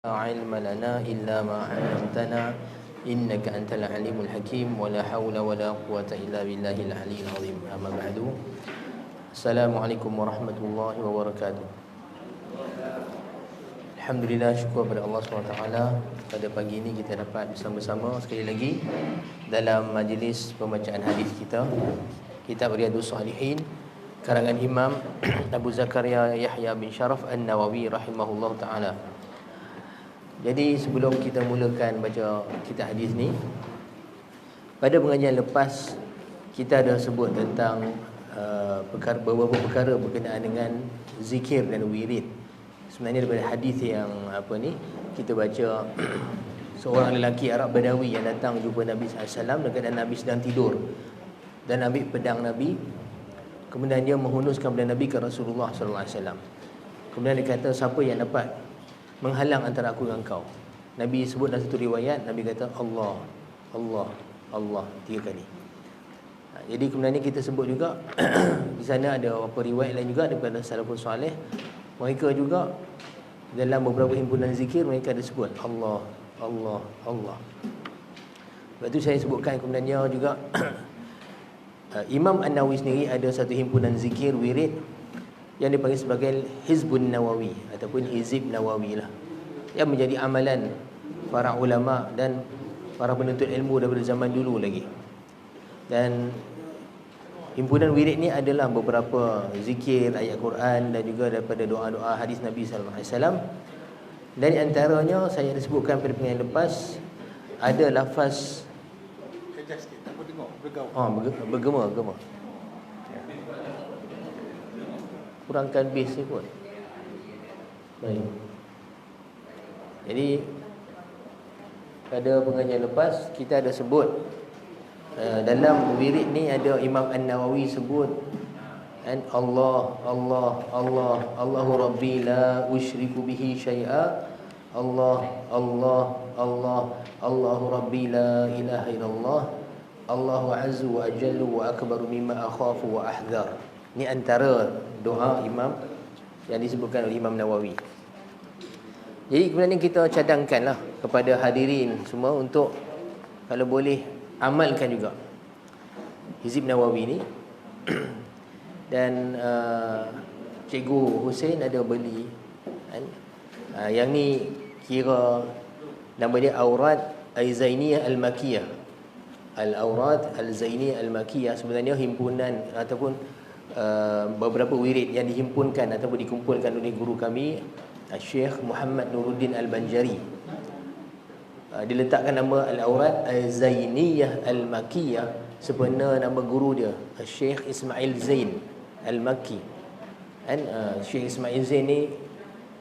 علم لنا إلا ما علمتنا إنك أنت العليم الحكيم ولا حول ولا قوة إلا بالله العلي العظيم أما بعد السلام عليكم ورحمة الله وبركاته. Alhamdulillah, syukur kepada Allah SWT. Pada pagi ini kita dapat bersama-sama sekali lagi dalam majlis pembacaan hadis kita, kitab Riyadhus Shalihin karangan Imam Abu Zakaria Yahya bin Sharaf An-Nawawi rahimahullah ta'ala. Jadi sebelum kita mulakan baca kitab hadis ni, pada pengajian lepas kita ada sebut tentang beberapa perkara berkenaan dengan zikir dan wirid. Sebenarnya daripada hadis yang kita baca, seorang lelaki Arab Badawi yang datang jumpa Nabi SAW dan keadaan Nabi sedang tidur dan ambil pedang Nabi. Kemudian dia menghunuskan pedang Nabi ke Rasulullah SAW. Kemudian dia kata, siapa yang dapat menghalang antara aku dengan kau? Nabi sebut dalam satu riwayat, Nabi kata Allah, Allah, Allah 3 kali. Jadi kemudian ni kita sebut juga di sana ada beberapa riwayat lain juga daripada salafus soleh. Mereka juga dalam beberapa himpunan zikir mereka ada sebut Allah, Allah, Allah. Lepas tu saya sebutkan kemudiannya juga Imam An-Nawawi sendiri ada satu himpunan zikir wirid yang dipanggil sebagai Hizbun Nawawi ataupun Hizib Nawawi lah, yang menjadi amalan para ulama dan para penuntut ilmu daripada zaman dulu lagi. Dan himpunan wirid ni adalah beberapa zikir, ayat Quran dan juga daripada doa-doa hadis Nabi sallallahu alaihi wasallam. Dan antaranya saya ada sebutkan pada pengajian lepas, ada lafaz bergema. Kurangkan base ni pun. Baik. Jadi pada pengajian lepas kita ada sebut dalam wirid ni ada Imam An-Nawawi sebut Allah, Allah, Allah, Allahu Rabbi la usyriku bihi syai'a. Allah, Allah, Allah, Allahu Rabbi la ilaha illallah. Allahu azza wa ajallu wa akbaru mimma akhafu wa ahdhar. Ini antara doa Imam yang disebutkan oleh Imam Nawawi. Jadi kemudian kita cadangkanlah kepada hadirin semua untuk kalau boleh amalkan juga Hizib Nawawi ni. Dan Cikgu Hussein ada beli kan? Yang ni kira nama dia Aurat Al-Zainiyah Al-Makiyah. Al-Aurat Al-Zainiyah Al-Makiyah sebenarnya himpunan ataupun beberapa wirid yang dihimpunkan ataupun dikumpulkan oleh guru kami Syekh Muhammad Nuruddin Al-Banjari. Diletakkan nama Al-Aurat Al-Zainiyah Al-Makiyah, sebenar nama guru dia Syekh Ismail Zain Al-Makki. Dan Syekh Ismail Zain ni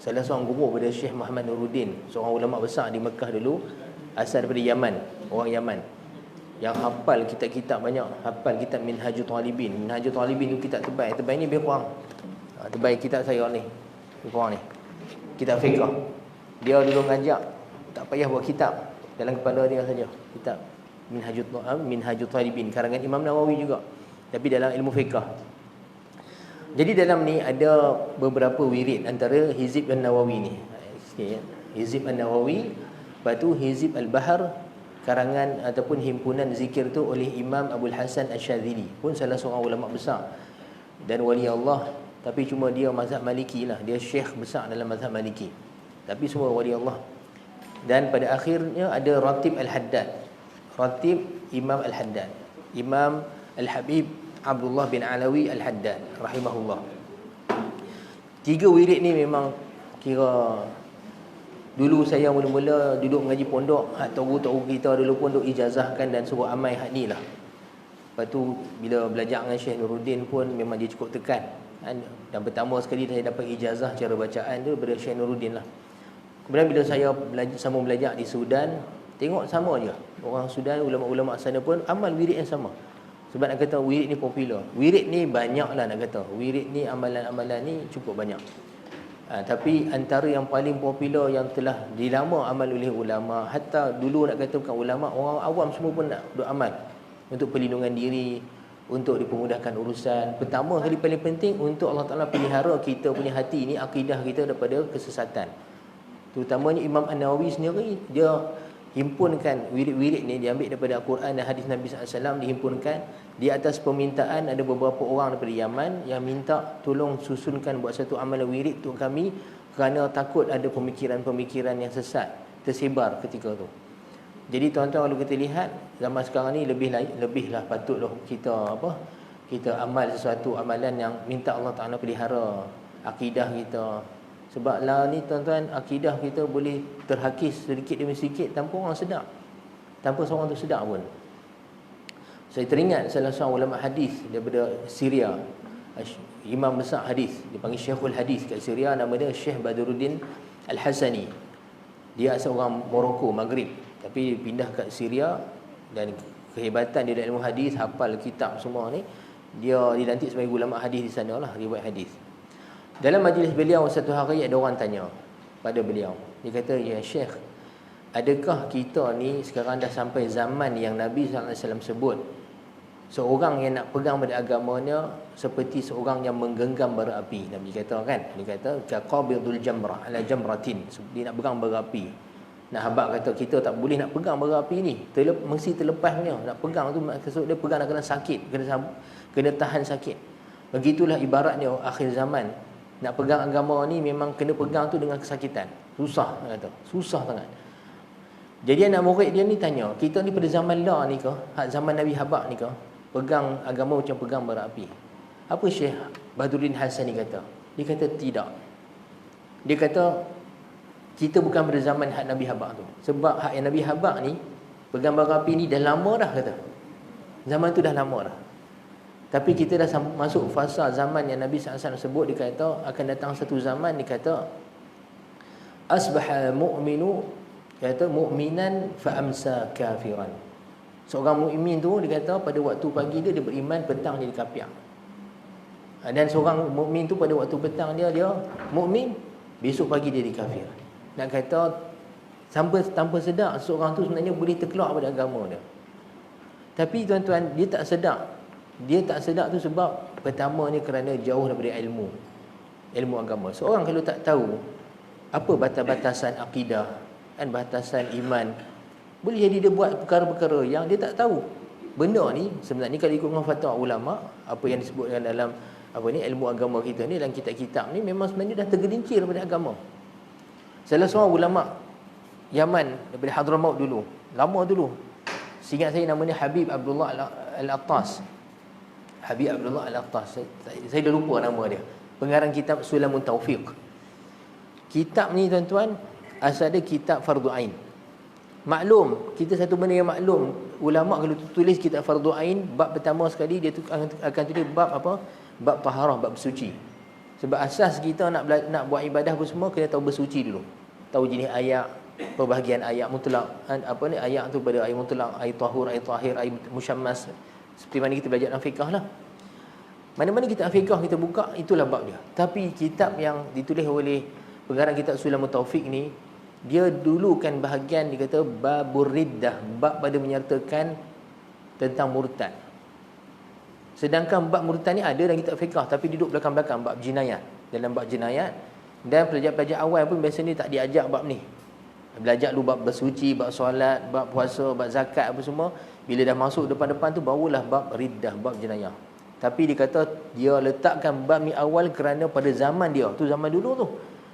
salah seorang guru pada Syekh Muhammad Nuruddin, seorang ulama besar di Mekah dulu, asal daripada Yaman, orang Yaman, yang hafal kitab-kitab banyak, hafal kitab Minhajul Talibin. Minhajul Talibin tu kitab tebal ni lebih kurang tebal kitab saya ni, lebih kurang ni kitab fiqh. Dia dulu ngajak tak payah buat kitab, dalam kepala dia saja kitab Minhajul Talibin karangan Imam Nawawi juga, tapi dalam ilmu fiqh. Jadi dalam ni ada beberapa wirid, antara Hizib An-Nawawi ni sikit ya. Hizib An-Nawawi, lepas tu Hizib Al-Bahar karangan ataupun himpunan zikir tu oleh Imam Abdul Hasan Asy-Syadzili, pun salah seorang ulama besar dan wali Allah, tapi cuma dia mazhab Maliki lah, dia syekh besar dalam mazhab Maliki, tapi semua wali Allah. Dan pada akhirnya ada Ratib Al-Haddad, Ratib Imam Al-Haddad, Imam Al-Habib Abdullah bin Alawi Al-Haddad rahimahullah. 3 wirid ni memang kira dulu saya mula-mula duduk mengaji pondok, tahu kita dulu pun duk ijazahkan dan suruh amai hak ni lah. Lepas tu bila belajar dengan Syekh Nuruddin pun memang dia cukup tekan kan? Dan pertama sekali saya dapat ijazah cara bacaan tu daripada Syekh Nuruddin lah. Kemudian bila saya sama belajar di Sudan, tengok sama je, orang Sudan, ulama-ulama sana pun amal wirid yang sama. Sebab nak kata wirid ni popular, wirid ni banyak lah nak kata, wirid ni amalan-amalan ni cukup banyak. Tapi antara yang paling popular yang telah dilama amal oleh ulama, hatta dulu nak kata bukan ulama, orang awam semua pun nak duk amal untuk perlindungan diri, untuk dipermudahkan urusan. Pertama kali paling penting untuk Allah Ta'ala pelihara kita punya hati ni, akidah kita daripada kesesatan. Terutamanya Imam An-Nawawi sendiri, dia himpunkan wirid-wirid ni, dia ambil daripada Al-Quran dan hadis Nabi SAW, dihimpunkan di atas permintaan ada beberapa orang daripada Yaman yang minta tolong susunkan buat satu amalan wirid untuk kami, kerana takut ada pemikiran-pemikiran yang sesat tersebar ketika tu. Jadi tuan-tuan, kalau kita lihat zaman sekarang ni lebihlah patutlah kita amal sesuatu amalan yang minta Allah Ta'ala pelihara akidah kita. Sebab lah ni tuan-tuan, akidah kita boleh terhakis sedikit demi sedikit tanpa orang sedar, tanpa seorang tu sedar pun. Saya teringat salah seorang ulama hadis daripada Syria, imam besar hadis, dia panggil Syekhul Hadis kat Syria, nama dia Syekh Badruddin Al-Hasani. Dia asal orang Morocco, Maghrib, tapi pindah kat Syria, dan kehebatan dia dalam ilmu hadis, hafal kitab semua ni, dia dilantik sebagai ulama hadis di sana lah, riwayat hadis. Dalam majlis beliau satu hari ada orang tanya pada beliau. Dia kata, "Ya Syekh, adakah kita ni sekarang dah sampai zaman yang Nabi SAW sebut seorang yang nak pegang pada agamanya seperti seorang yang menggenggam bara api?" Nabi kata kan, dia kata kaqabidul jamrah ala jamratin, dia nak pegang bara api. Nah, habaq kata kita tak boleh nak pegang bara api ni, mesti terlepas punya. Nak pegang tu maksud dia pegang kena sakit, kena tahan sakit. Begitulah ibaratnya akhir zaman. Nak pegang agama ni memang kena pegang tu dengan kesakitan. Susah, kata. Susah sangat. Jadi anak murid dia ni tanya, kita ni pada zaman la ni ke? Zaman Nabi Habaq ni ke? Pegang agama macam pegang bara api. Apa Syekh Badruddin Hasani kata? Dia kata tidak. Dia kata kita bukan pada zaman hak Nabi Habaq tu. Sebab hak yang Nabi Habaq ni, pegang bara api ni dah lama dah, kata. Zaman tu dah lama dah. Tapi kita dah masuk fasa zaman yang Nabi SAW sebut. Dia kata akan datang satu zaman, dia kata asbaha mu'minu, kata mu'minan fa amsa kafiran. Seorang mukmin tu, dia kata pada waktu pagi dia beriman, petang jadi kafir. Dan seorang mukmin tu pada waktu petang dia mukmin, besok pagi dia jadi kafir. Nak kata tanpa sedar seorang tu sebenarnya boleh terkeluar pada agama dia. Tapi tuan-tuan, dia tak sedar. Dia tak sedar tu sebab pertamanya kerana jauh daripada ilmu agama. Seorang kalau tak tahu apa batas-batasan akidah dan batasan iman, boleh jadi dia buat perkara-perkara yang dia tak tahu. Benda ni sebenarnya kalau ikut dengan fatwa ulama, apa yang disebutkan dalam ilmu agama kita ni, dalam kitab-kitab ni, memang sebenarnya dah tergelincir daripada agama. Salah seorang ulama Yaman daripada Hadramaut dulu, lama dulu, seingat saya namanya Habib Abdullah Al-Attas. Habib Abdullah Al-Attas, saya dah lupa nama dia. Pengarang kitab Sulamun Taufiq. Kitab ni tuan-tuan, asal dia kitab fardu ain. Maklum, kita satu benda yang maklum, ulama kalau tulis kitab fardu ain, bab pertama sekali dia akan tulis bab apa? Bab taharah, bab bersuci. Sebab asas kita nak buat ibadah apa semua, kena tahu bersuci dulu. Tahu jenis ayat, perbahagian ayat mutlak, ayat tu pada ayat mutlak, ayat tahur, ayat tahir, ayat musyammas. Seperti mana kita belajar dalam fiqh lah. Mana-mana kita fiqh kita buka, itulah bab dia. Tapi kitab yang ditulis oleh pengarang kitab Sulamun Taufiq ni, dia dulu kan bahagian dia kata babur riddah, bab pada menyertakan tentang murtad. Sedangkan bab murtad ni ada dalam kitab fiqh, tapi duduk belakang-belakang bab jinayat. Dalam bab jinayat, dan pelajar-pelajar awal pun biasanya tak diajak bab ni. Belajar dulu bab bersuci, bab solat, bab puasa, bab zakat apa semua. Bila dah masuk depan-depan tu, barulah bab riddah, bab jenayah. Tapi dia kata dia letakkan bab ni awal kerana pada zaman dia, tu zaman dulu tu,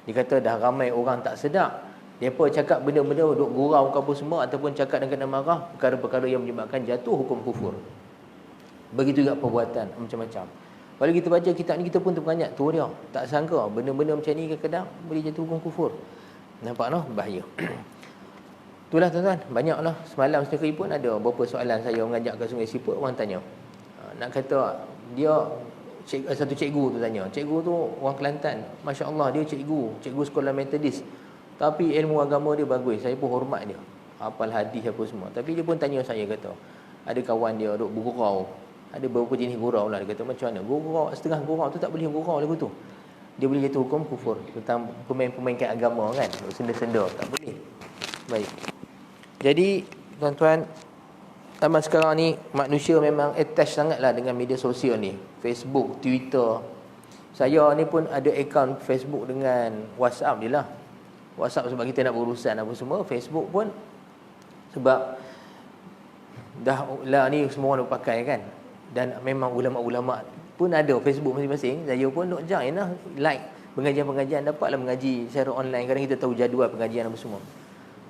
dia kata dah ramai orang tak sedar. Mereka cakap benda-benda duk gurau ke apa semua, ataupun cakap dengan kena marah, perkara-perkara yang menyebabkan jatuh hukum kufur. Begitu juga perbuatan macam-macam. Kalau kita baca kitab ni, kita pun terperanjat, tu dia, tak sangka benda-benda macam ni kadang-kadang boleh jatuh hukum kufur. Nampak noh, bahaya. Itulah tuan-tuan, banyaklah. Semalam sendiri pun ada beberapa soalan saya mengajak ke Sungai Siput, orang tanya. Nak kata dia satu cikgu tu tanya. Cikgu tu orang Kelantan, masya-Allah, dia cikgu sekolah Methodist. Tapi ilmu agama dia bagus. Saya pun hormat dia. Hafal hadis apa semua. Tapi dia pun tanya saya, kata, ada kawan dia duk bergurau. Ada beberapa jenis gurau lah. Dia kata macam mana? Gurau, setengah gurau tu tak boleh gurau lagu tu. Dia boleh jatuh hukum kufur. Tentang pemain-pemainkan agama kan. Senda-senda, tak boleh. Baik. Jadi tuan-tuan, zaman sekarang ni manusia memang attach sangatlah dengan media sosial ni. Facebook, Twitter. Saya ni pun ada akaun Facebook dengan WhatsApp dia lah. WhatsApp sebab kita nak berurusan apa semua, Facebook pun sebab dah lah ni semua orang pakai kan. Dan memang ulama-ulama pun ada Facebook masing-masing. Saya pun duk join lah, like pengajian-pengajian, dapatlah mengaji secara online. Kadang kita tahu jadual pengajian apa semua.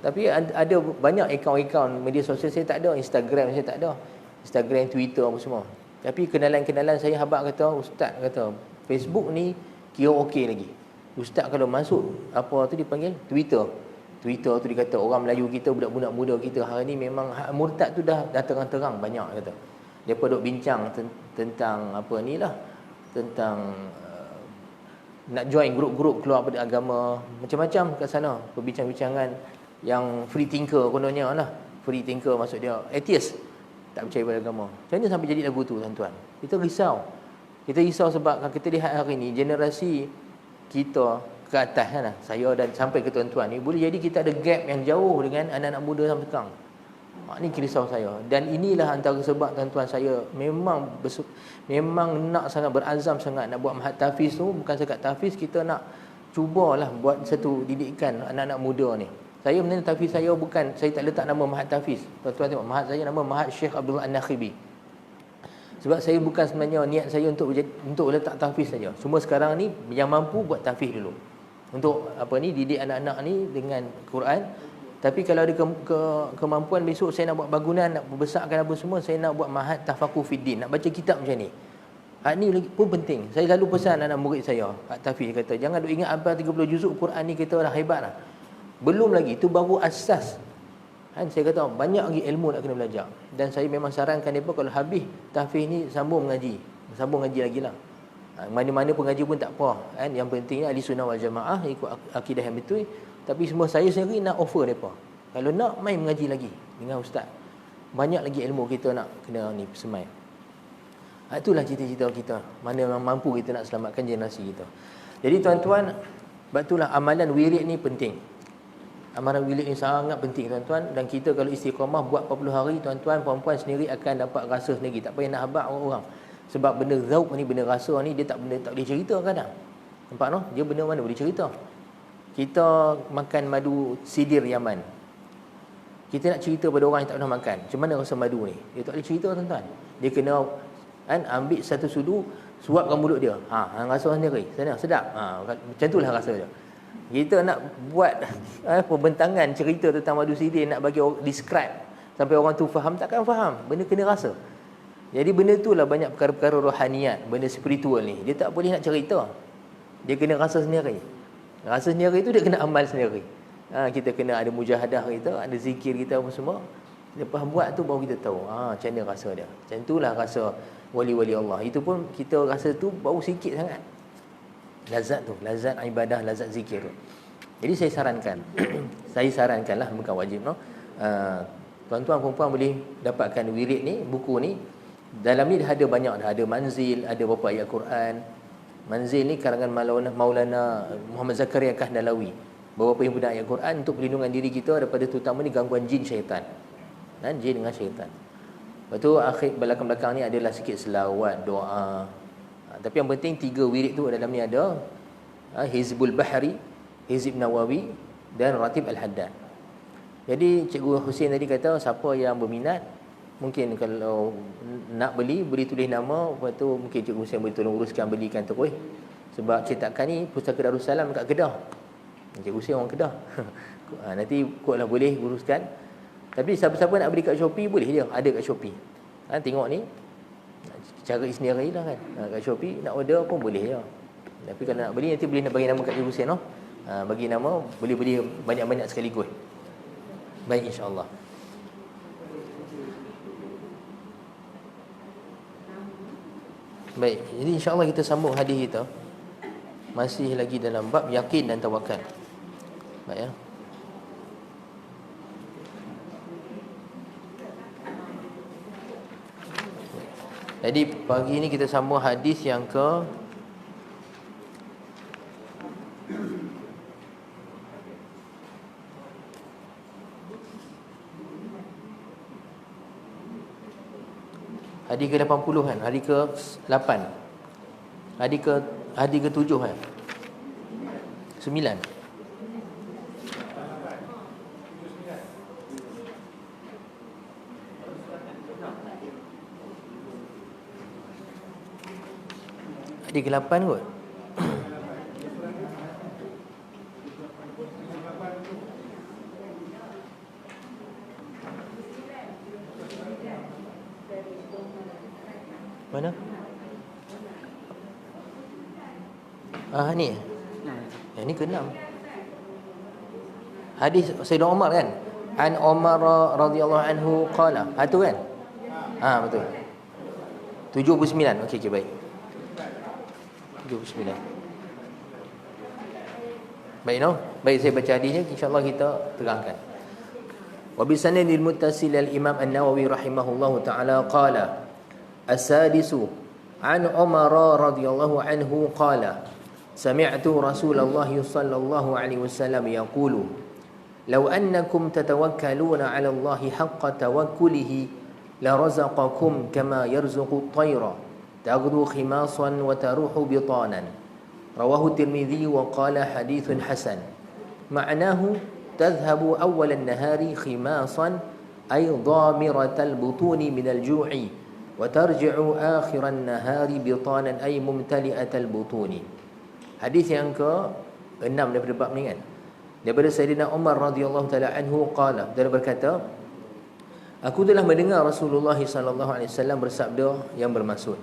Tapi ada banyak akaun-akaun media sosial saya tak ada. Instagram saya tak ada, Instagram, Twitter apa semua. Tapi kenalan-kenalan saya habaq kata, ustaz kata Facebook ni kira okey lagi. Ustaz kalau masuk apa tu dipanggil Twitter tu dia kata orang Melayu kita, budak-budak muda kita hari ni memang murtad tu dah terang-terang banyak kata. Depa duk bincang tentang apa ni lah, tentang nak join grup-grup keluar pada agama macam-macam kat sana, perbincangan-bincangan yang free thinker kononnya lah. Free thinker maksud dia atheist, tak percaya pada agama. Macam mana sampai jadi lagu tu tuan-tuan? Kita risau. Kita risau sebab kalau kita lihat hari ni generasi kita ke atas kan, saya dan sampai ke tuan-tuan ni, boleh jadi kita ada gap yang jauh dengan anak-anak muda sampai sekarang. Ini risau saya. Dan inilah antara sebab tuan-tuan saya memang nak sangat berazam sangat nak buat Mahat Tahfiz tu. Bukan sekat tahfiz, kita nak cubalah buat satu didikan anak-anak muda ni. Saya sebenarnya tahfiz saya bukan, saya tak letak nama Mahat Tahfiz. Tuan-tuan tengok Mahat saya nama Mahat Syekh Abdul An-Nakhibi. Sebab saya bukan sebenarnya niat saya untuk letak tahfiz saja. Cuma sekarang ni yang mampu buat tahfiz dulu. Untuk apa ni, didik anak-anak ni dengan Quran. Tapi kalau ada kemampuan besok saya nak buat bangunan, nak membesarkan apa semua, saya nak buat Mahat Tafaqquh Fiddin, nak baca kitab macam ni. Hak ni pun penting. Saya selalu pesan anak murid saya, Pak Tafiz kata, jangan duk ingat apa 30 juzuk Quran ni kita dah hebat lah. Belum lagi, itu baru asas. Kan saya kata banyak lagi ilmu nak kena belajar. Dan saya memang sarankan mereka kalau habis tahfiz ni sambung ngaji lagi lah. Mana-mana pengaji pun tak apa kan. Yang pentingnya ahli sunnah wal jamaah, ikut akidah yang betul. Tapi semua saya sendiri nak offer mereka, kalau nak main mengaji lagi dengan ustaz. Banyak lagi ilmu kita nak kena ni semai. Itulah cita-cita kita, mana yang mampu kita nak selamatkan generasi kita. Jadi tuan-tuan, itulah amalan wirid ni penting. Amalan wirid ni sangat penting tuan-tuan. Dan kita kalau istiqamah buat 40 hari, tuan-tuan perempuan sendiri akan dapat rasa sendiri. Tak payah nak habaq orang-orang. Sebab benda zauq ni, benda rasa ni, dia tak boleh cerita kadang. Nampak no? Dia benda mana boleh cerita. Kita makan madu sidir Yaman, kita nak cerita pada orang yang tak pernah makan macam mana rasa madu ni, dia tak boleh cerita tuan-tuan. Dia kena kan, ambil satu sudu, suapkan mulut dia, hang rasa sendiri, sedap, macam itulah rasa dia. Kita nak buat pembentangan cerita tentang madu sidir, nak bagi orang describe sampai orang tu faham, takkan faham. Benda kena rasa. Jadi benda itulah banyak perkara-perkara rohaniat, benda spiritual ni, dia tak boleh nak cerita, dia kena rasa sendiri. Rasa sendiri itu dia kena amal sendiri. Kita kena ada mujahadah kita, ada zikir kita apa semua. Lepas buat tu baru kita tahu macam mana rasa dia. Macam itulah rasa wali-wali Allah. Itu pun kita rasa tu baru sikit sangat. Lazat tu, lazat ibadah, lazat zikir tu. Jadi saya sarankanlah, bukan wajib no. Tuan-tuan perempuan boleh dapatkan wirid ni, buku ni. Dalam ni dah ada banyak, dah ada manzil, ada beberapa ayat Quran. Manzil ni karangan Maulana Muhammad Zakaria Kahdalawi. Beberapa yang punya ayat Quran untuk perlindungan diri kita daripada terutama ni gangguan jin syaitan. Dan jin dengan syaitan. Lepas tu akhir belakang-belakang ni adalah sikit selawat, doa. Tapi yang penting 3 wirid tu dalam ni ada Hizbul Bahri, Hizib Nawawi dan Ratib Al-Haddad. Jadi Cikgu Hussein tadi kata siapa yang berminat, mungkin kalau nak beli tulis nama. Lepas tu mungkin Cikgu Hussein boleh tolong uruskan belikan terus. Sebab cetakan ni Pustaka Darussalam kat Kedah. Cikgu Hussein orang Kedah. Nanti kotlah boleh uruskan. Tapi siapa-siapa nak beli kat Shopee boleh je, ada kat Shopee. Tengok ni, cari sendiri lah kan. Kat Shopee nak order pun boleh je. Tapi kalau nak beli nanti boleh nak bagi nama kat Cikgu Hussein. Bagi nama, boleh beli banyak-banyak sekaligus. Baik, insya-Allah. Baik, jadi insya-Allah kita sambung hadis kita. Masih lagi dalam bab yakin dan tawakal. Baik ya. Jadi pagi ni kita sambung hadis yang ke hadis ke-80 kan, hadis ke-8, hadis ke-7 kan, 9. Hadis ke-8 kot. Mana? Ni. Yang ni ke-6. Hadis Sayyidina Umar kan? An Umar radhiyallahu anhu qala. Tu kan? Betul. 79. Okey baik. 79. Baik no? Baik, saya baca hadisnya, insya-Allah kita terangkan. Wa bi sanadil muttasil al-Imam An-Nawawi rahimahullahu taala qala as-sadisu an Umar radhiyallahu anhu qala sami'tu Rasulullah sallallahu alaihi wasallam yaqulu law annakum tatawakkaluna 'ala Allah haqqa tawakkulihi la razaqakum kama yarzuqu at-tayra taghdu khimasan wa taruhu bitanan. Rawahu Tirmidzi wa qala hadithun hasan. Ma'nahu tadhhabu awwal an-nahari khimasan ay dhamiratal butuni min al-ju'i wa tarji'u akhir an-nahari bitanan ay mumtali'atal butuni. Hadis yang ke-6 daripada bab ni kan. Daripada Sayyidina Umar radhiyallahu taala anhu qala, dia berkata, aku telah mendengar Rasulullah sallallahu alaihi wasallam bersabda yang bermaksud,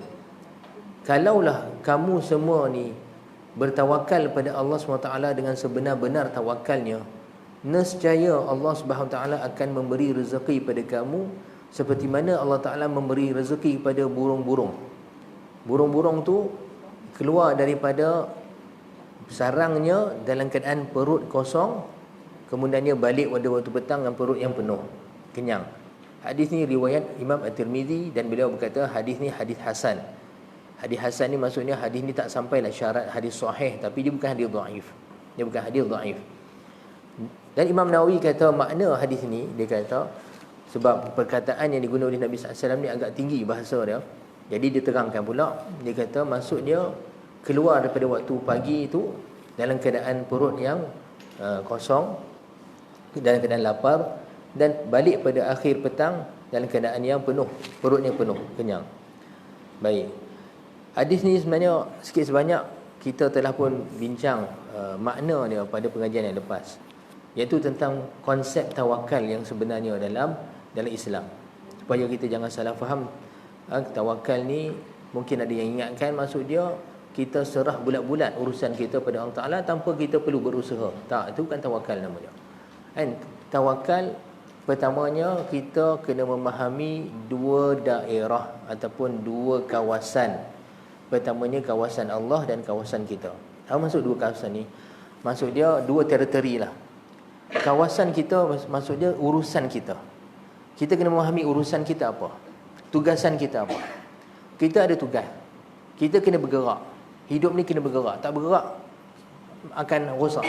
kalaulah kamu semua ni bertawakal pada Allah SWT dengan sebenar-benar tawakalnya, nescaya Allah SWT akan memberi rezeki pada kamu seperti mana Allah Ta'ala memberi rezeki kepada burung-burung. Burung-burung tu keluar daripada sarangnya dalam keadaan perut kosong, kemudian dia balik pada waktu petang dengan perut yang penuh, kenyang. Hadis ni riwayat Imam At-Tirmidzi dan beliau berkata hadis ni hadis hasan. Hadis hasan ni maksudnya hadis ni tak sampailah syarat hadis sahih, tapi dia bukan hadis dhaif. Dia bukan hadis dhaif. Dan Imam Nawawi kata makna hadis ni, dia kata sebab perkataan yang digunakan oleh Nabi SAW ni agak tinggi bahasa dia, jadi dia terangkan pula. Dia kata maksud dia keluar daripada waktu pagi itu dalam keadaan perut yang kosong, dalam keadaan lapar, dan balik pada akhir petang dalam keadaan yang penuh, perutnya penuh, kenyang. Baik. Hadis ni sebenarnya sikit sebanyak kita telah pun bincang makna dia pada pengajian yang lepas, iaitu tentang konsep tawakal yang sebenarnya dalam Islam. Supaya kita jangan salah faham, tawakal ni mungkin ada yang ingatkan maksud dia kita serah bulat-bulat urusan kita pada Allah Ta'ala tanpa kita perlu berusaha. Tak, itu bukan tawakal namanya. Kan? Tawakal pertamanya kita kena memahami dua daerah ataupun dua kawasan. Pertamanya kawasan Allah dan kawasan kita. Apa maksud dua kawasan ni? Maksud dia dua teritori lah. Kawasan kita maksud dia urusan kita. Kita kena memahami urusan kita apa, tugasan kita apa. Kita ada tugas, kita kena bergerak. Hidup ni kena bergerak. Tak bergerak akan rosak.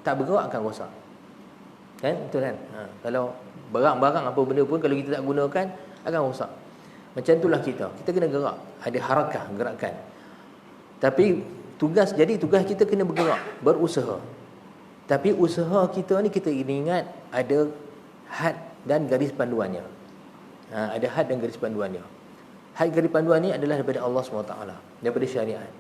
Tak bergerak akan rosak. Kan? Betul kan? Kalau barang-barang apa benda pun kalau kita tak gunakan akan rosak. Macam itulah kita. Kita kena gerak. Ada harakah, gerakan. Tapi tugas kita kena bergerak, berusaha. Tapi usaha kita ni kita ingat ada had dan garis panduannya. Ada had dan garis panduannya. Had garis panduan ni adalah daripada Allah SWT, daripada syariat.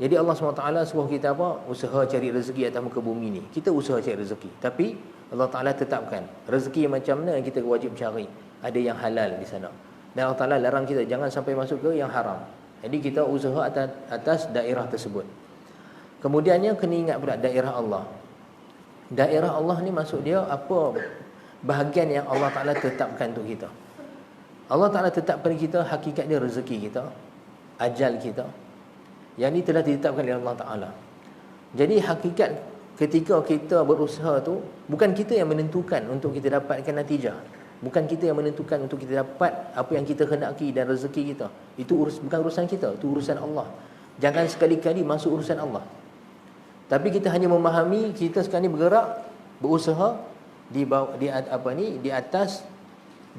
Jadi Allah SWT suruh kita apa? Usaha cari rezeki atas muka bumi ni. Kita usaha cari rezeki. Tapi Allah Ta'ala tetapkan rezeki yang macam mana yang kita wajib cari. Ada yang halal di sana. Dan Allah Ta'ala larang kita jangan sampai masuk ke yang haram. Jadi kita usaha atas daerah tersebut. Kemudiannya kena ingat pula daerah Allah. Daerah Allah ni maksud dia apa? Bahagian yang Allah Ta'ala tetapkan untuk kita. Allah Ta'ala tetapkan kita hakikat dia rezeki kita, ajal kita. Yang ni telah ditetapkan oleh Allah Ta'ala. Jadi hakikat ketika kita berusaha tu, bukan kita yang menentukan untuk kita dapatkan natijah. Bukan kita yang menentukan untuk kita dapat apa yang kita hendaki dan rezeki kita. Itu bukan urusan kita, itu urusan Allah. Jangan sekali-kali masuk urusan Allah. Tapi kita hanya memahami kita sekarang ni bergerak, berusaha di atas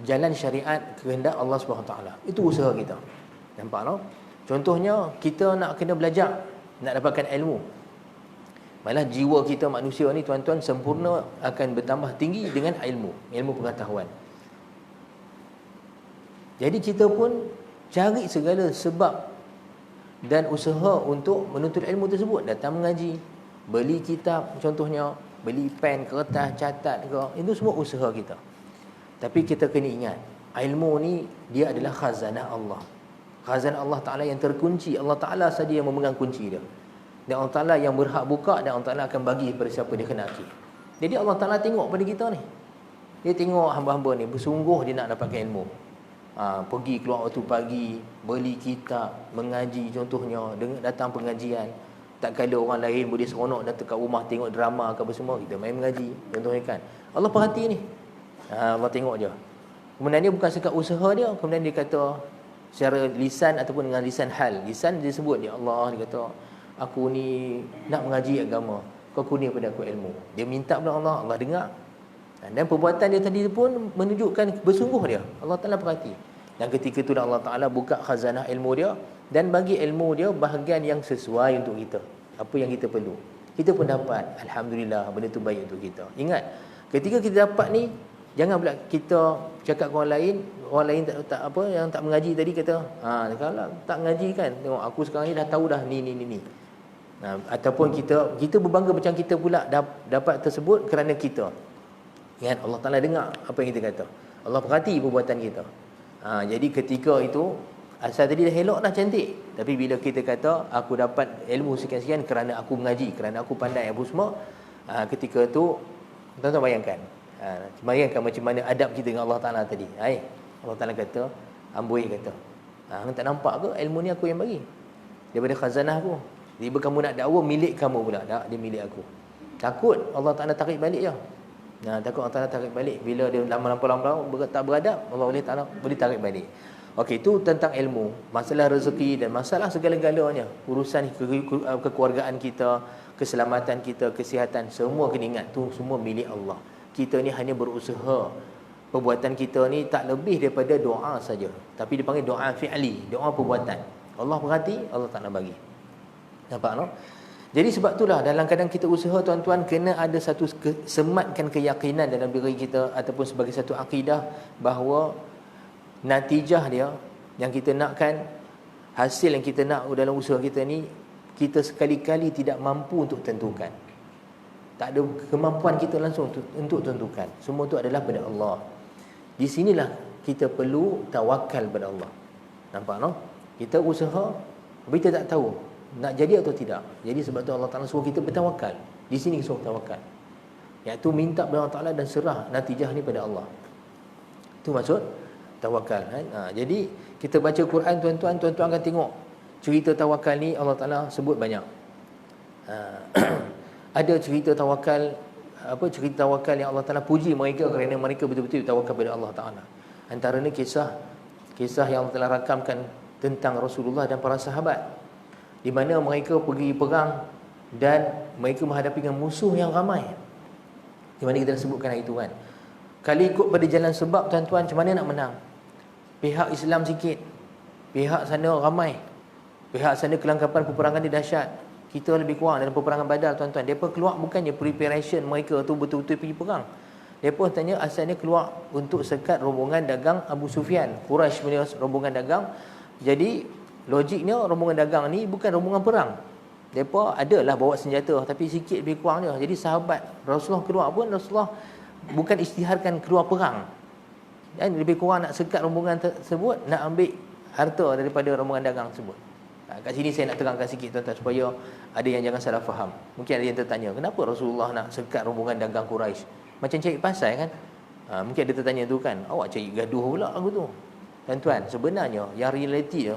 jalan syariat kehendak Allah SWT. Itu usaha kita. Nampak tak? Contohnya kita nak kena belajar, nak dapatkan ilmu. Malah jiwa kita manusia ni tuan-tuan sempurna akan bertambah tinggi dengan ilmu pengetahuan. Jadi kita pun cari segala sebab dan usaha untuk menuntut ilmu tersebut, datang mengaji, beli kitab contohnya, beli pen, kertas, catat ke, itu semua usaha kita. Tapi kita kena ingat, ilmu ni dia adalah khazanah Allah. Khazanah Allah Ta'ala yang terkunci. Allah Ta'ala saja yang memegang kunci dia. Dan Allah Ta'ala yang berhak buka, dan Allah Ta'ala akan bagi kepada siapa dia kenaki. Jadi Allah Ta'ala tengok pada kita ni. Dia tengok hamba-hamba ni bersungguh dia nak dapatkan ilmu. Pergi keluar waktu pagi, beli kitab, mengaji contohnya, datang pengajian. Tak kala orang lain boleh seronok datang kat rumah tengok drama ke apa semua, kita main mengaji contohnya kan. Allah perhati ni. Allah tengok je. Kemudian dia bukan sekat usaha dia, kemudian dia kata secara lisan ataupun dengan lisan hal. Lisan dia sebut, ya Allah, dia kata aku ni nak mengaji agama, kau kurnia pada aku ilmu. Dia minta kepada Allah, Allah dengar. Dan perbuatan dia tadi pun menunjukkan bersungguh dia. Allah Ta'ala perhati. Dan ketika tu Allah Ta'ala buka khazanah ilmu dia dan bagi ilmu dia bahagian yang sesuai untuk kita, apa yang kita perlu. Kita pun dapat, alhamdulillah, benda tu baik untuk kita. Ingat, ketika kita dapat ni, jangan pula kita cakap ke orang lain tak apa, yang tak mengaji tadi kata, kalau tak mengaji kan, tengok aku sekarang ni dah tahu dah ni. Ataupun kita berbangga macam kita pula dapat tersebut kerana kita. Ingat, Allah Ta'ala dengar apa yang kita kata. Allah perhati perbuatan kita. Jadi ketika itu, asal tadi dah elok dah cantik, tapi bila kita kata aku dapat ilmu sekian-sekian kerana aku mengaji, kerana aku pandai apa semua, ketika tu tuan-tuan bayangkan, bayangkan macam mana adab kita dengan Allah Ta'ala tadi. Allah Ta'ala kata, Amboi kata, hang tak nampak ke ilmu ni aku yang bagi daripada khazanah aku? Tiba kamu nak dakwa milik kamu pula. Tak, dia milik aku. Takut Allah Ta'ala tarik balik je. Takut Allah Ta'ala tarik balik. Bila dia lama-lama tak beradab, Allah Ta'ala boleh tarik balik. Okey, itu tentang ilmu, masalah rezeki dan masalah segala-galanya, urusan kekeluargaan kita, keselamatan kita, kesihatan, semua kena ingat tu semua milik Allah. Kita ni hanya berusaha. Perbuatan kita ni tak lebih daripada doa saja, tapi dipanggil doa fi'li, doa perbuatan. Allah perhati, Allah Ta'ala bagi. Nampak no? Jadi sebab itulah dalam kadang kita usaha, tuan-tuan, kena ada satu sematkan keyakinan dalam diri kita ataupun sebagai satu akidah bahawa natijah dia yang kita nakkan, hasil yang kita nak dalam usaha kita ni, kita sekali-kali tidak mampu untuk tentukan. Tak ada kemampuan kita langsung untuk tentukan. Semua itu adalah pada Allah. Di sinilah kita perlu tawakal pada Allah. Nampak no? Kita usaha, tapi kita tak tahu nak jadi atau tidak. Jadi sebab tu Allah Ta'ala suruh kita bertawakal. Di sini suruh tawakal, iaitu minta kepada Allah Ta'ala dan serah natijah ni pada Allah. Itu maksud tawakal. Jadi kita baca Quran, tuan-tuan akan tengok cerita tawakal ni Allah Ta'ala sebut banyak. Ada cerita tawakal, cerita tawakal yang Allah Ta'ala puji mereka kerana mereka betul-betul tawakal pada Allah Ta'ala. Antaranya kisah yang Allah Ta'ala rakamkan tentang Rasulullah dan para sahabat, di mana mereka pergi perang dan mereka menghadapi dengan musuh yang ramai. Di mana kita sebutkan hari itu kan, kalau ikut pada jalan sebab, tuan-tuan, macam mana nak menang? Pihak Islam sikit, pihak sana ramai, pihak sana kelengkapan peperangan dia dahsyat, kita lebih kurang dalam peperangan Badar, tuan-tuan. Mereka keluar bukannya preparation mereka tu betul-betul pergi perang. Mereka tanya asalnya keluar untuk sekat rombongan dagang Abu Sufyan, Quraisy punya rombongan dagang. Jadi logiknya rombongan dagang ni bukan rombongan perang. Mereka adalah bawa senjata tapi sikit lebih kurang je. Jadi sahabat Rasulullah keluar pun, Rasulullah bukan isytiharkan keluar perang. Dan lebih kurang nak sekat rombongan tersebut, nak ambil harta daripada rombongan dagang tersebut. Kat sini saya nak terangkan sikit, tuan-tuan, supaya ada yang jangan salah faham. Mungkin ada yang tertanya, kenapa Rasulullah nak sekat rombongan dagang Quraisy? Macam cari pasal kan? Mungkin ada tertanya tu kan, awak cari gaduh pula aku tu. Tuan-tuan, sebenarnya yang realiti dia,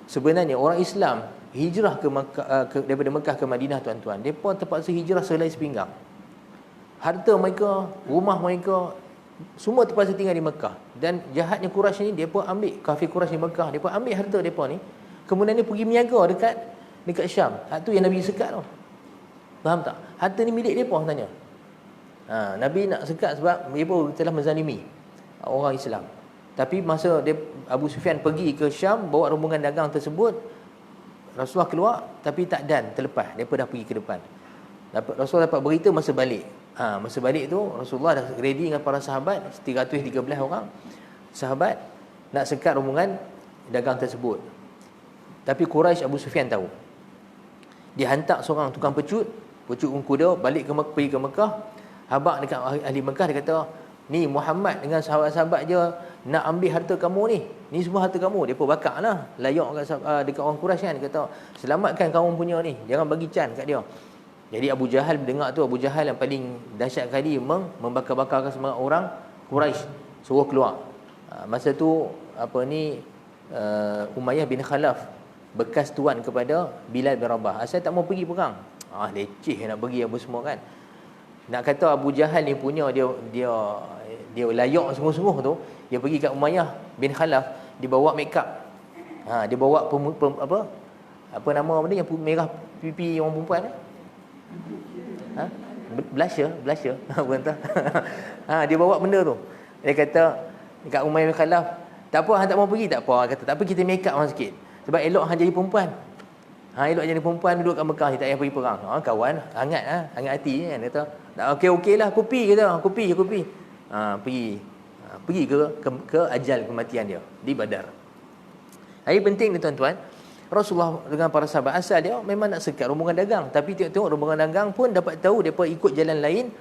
sebenarnya orang Islam hijrah ke Mekah, daripada Mekah ke Madinah, tuan-tuan, mereka terpaksa hijrah selai sepinggang. Harta mereka, rumah mereka, semua terpaksa tinggal di Mekah. Dan jahatnya Quraisy ni, mereka ambil, kafir Quraisy di Mekah, mereka ambil harta mereka ni, kemudian dia pergi meniaga dekat Syam. Hak tu yang Nabi sekat tu. Faham tak? Harta ni milik mereka tanya. Nabi nak sekat sebab mereka telah menzalimi orang Islam. Tapi masa Abu Sufyan pergi ke Syam bawa rombongan dagang tersebut, Rasulullah keluar tapi tak terlepas. Mereka dah pergi ke depan. Rasulullah dapat berita masa balik. Masa balik tu Rasulullah dah ready dengan para sahabat, 313 orang sahabat nak sekat rombongan dagang tersebut. Tapi Quraisy, Abu Sufyan tahu. Dia hantar seorang tukang pecut kuda balik pergi ke Mekah. Habaq dekat ahli Mekah, dia kata, ni Muhammad dengan sahabat-sahabat je nak ambil harta kamu ni. Ni semua harta kamu. Depa bakarlah layak dekat orang Quraisy kan. Dia kata, selamatkan kamu punya ni, jangan bagi can kat dia. Jadi Abu Jahal dengar tu, Abu Jahal yang paling dahsyat kali membakar-bakarkan semua orang Quraisy, suruh keluar. Masa tu Umayyah bin Khalaf bekas tuan kepada Bilal bin Rabah, asal tak mau pergi perang. Leceh nak pergi apa semua kan. Nak kata Abu Jahal ni punya dia layak sungguh-sungguh tu, dia pergi kat Umayyah bin Khalaf, dia bawa make up. Dia bawa apa nama benda yang merah pipi orang perempuan ni? Blusher apa entah. Dia bawa benda tu. Dia kata dekat Umayyah bin Khalaf, tak apa hang tak mau pergi, tak apa. Kata tak apa, kita make up orang sikit. Sebab elok hang jadi perempuan. Elok jadi perempuan duduk kat Mekah ni, tak payah pergi perang. Kawan, hangat hati kan. Dia kata, okey lah, kopi kata, kopi. Pergi ke ajal kematian dia di Badar. Ini penting ni tuan-tuan. Rasulullah dengan para sahabat asal dia memang nak sekat rombongan dagang, tapi tengok-tengok rombongan dagang pun dapat tahu depa ikut jalan lain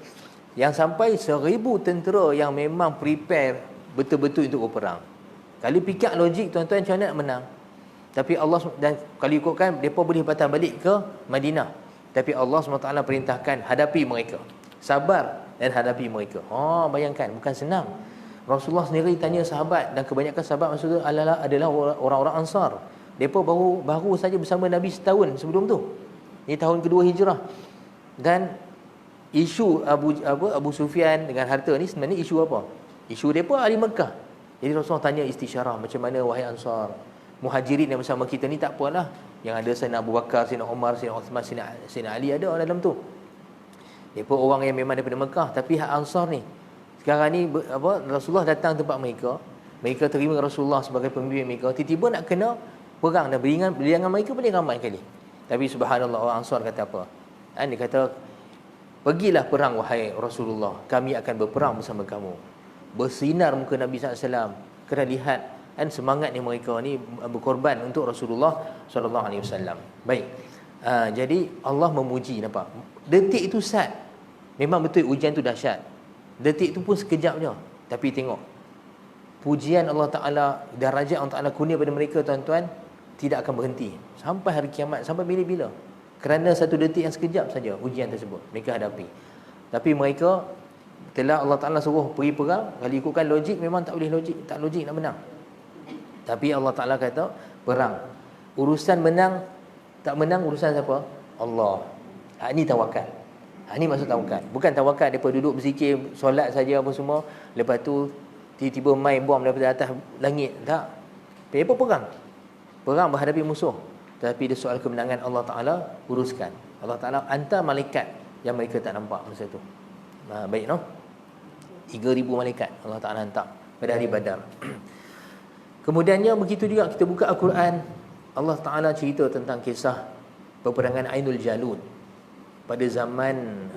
yang sampai 1000 tentera yang memang prepare betul-betul untuk berperang. Kalau fikir logik tuan-tuan, macam mana nak menang? Tapi Allah, dan kalau ikutkan depa boleh patah balik ke Madinah, tapi Allah SWT perintahkan hadapi mereka, sabar dan hadapi mereka. Bayangkan, bukan senang. Rasulullah sendiri tanya sahabat, dan kebanyakan sahabat maksud tu adalah orang-orang Ansar. Depa baru saja bersama Nabi setahun sebelum tu. Ini tahun kedua hijrah. Dan isu Abu Sufyan dengan harta ni sebenarnya isu apa? Isu depa ahli Mekah. Jadi Rasulullah tanya istisyarah, macam mana wahai Ansar? Muhajirin yang bersama kita ni tak apalah. Yang ada Sayyidina Abu Bakar, Sayyidina Umar, Sayyidina Uthman, Sayyidina Ali ada dalam tu. Depa orang yang memang daripada Mekah, tapi hak Ansar ni sekarang ni Rasulullah datang tempat mereka terima Rasulullah sebagai pemimpin mereka, tiba-tiba nak kena perang, dan beriangan mereka paling ramai kali. Tapi subhanallah, orang Ansar kata apa? Dia kata, pergilah perang wahai Rasulullah, kami akan berperang bersama kamu. Bersinar muka Nabi SAW, kena lihat semangatnya mereka ni berkorban untuk Rasulullah SAW. Baik. Jadi Allah memuji, nampak? Detik itu sat. Memang betul ujian tu dahsyat. Detik itu pun sekejap je. Tapi tengok, pujian Allah Ta'ala, darajat Allah Ta'ala kurnia pada mereka tuan-tuan, tidak akan berhenti sampai hari kiamat, sampai bila-bila. Kerana satu detik yang sekejap saja ujian tersebut mereka hadapi. Tapi mereka telah Allah Ta'ala suruh pergi perang. Kalau ikutkan logik, memang tak boleh logik, tak logik nak menang. Tapi Allah Ta'ala kata perang. Urusan menang tak menang urusan siapa? Allah. Ini tawakal. Ini maksud tawakal. Bukan tawakal mereka duduk berzikir, solat saja apa semua, lepas tu tiba-tiba main bom daripada atas langit. Tak. Mereka perang. Perang berhadapi musuh. Tapi dia soal kemenangan Allah Ta'ala uruskan. Allah Ta'ala hantar malaikat yang mereka tak nampak masa tu. Baik, no? 3,000 malaikat Allah Ta'ala hantar pada hari Badar. Kemudiannya begitu juga kita buka Al-Quran, Allah Ta'ala cerita tentang kisah peperangan Ainul Jalud pada zaman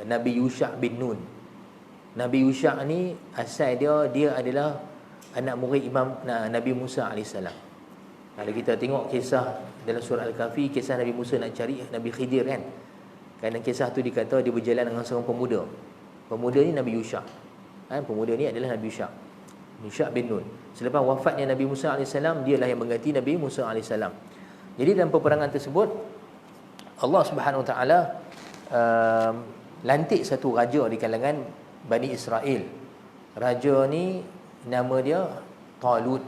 Nabi Yusha' bin Nun. Nabi Yusha' ni asal dia adalah anak murid Nabi Musa AS. Kalau kita tengok kisah dalam surah Al-Kahfi, kisah Nabi Musa nak cari Nabi Khidir kan. Kerana kisah tu dikata dia berjalan dengan seorang pemuda. Pemuda ni Nabi Yusha'. Pemuda ni adalah Nabi Yusha' bin Nun. Selepas wafatnya Nabi Musa AS, dialah yang mengganti Nabi Musa AS. Jadi dalam peperangan tersebut, Allah Subhanahu Wa Taala lantik satu raja di kalangan Bani Israel. Raja ni nama dia Talut.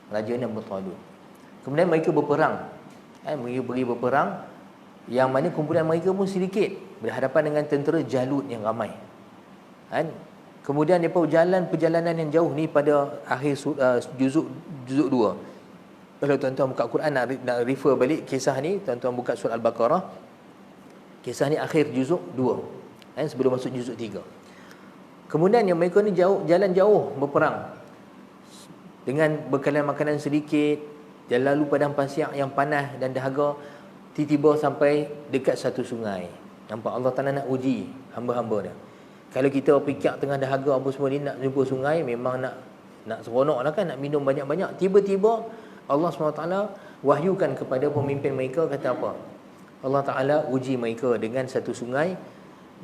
Raja ni nama Talut. Kemudian mereka berperang. Mereka pergi berperang, yang mana kumpulan mereka pun sedikit berhadapan dengan tentera Jalut yang ramai. Kemudian mereka berjalan perjalanan yang jauh ni pada akhir juzuk 2. Kalau tuan-tuan buka Quran nak refer balik kisah ni, tuan-tuan buka surah Al-Baqarah. Kisah ni akhir juzuk 2, sebelum masuk juzuk 3. Kemudian yang mereka ni jalan jauh berperang dengan bekalan makanan sedikit, dan lalu padang pasir yang panas dan dahaga. Tiba-tiba sampai dekat satu sungai. Nampak Allah Ta'ala nak uji hamba-hamba dia. Kalau kita fikir tengah dahaga apa semua ni, nak jumpa sungai, memang nak seronok lah kan, nak minum banyak-banyak. Tiba-tiba Allah SWT wahyukan kepada pemimpin mereka, kata apa? Allah Ta'ala uji mereka dengan satu sungai.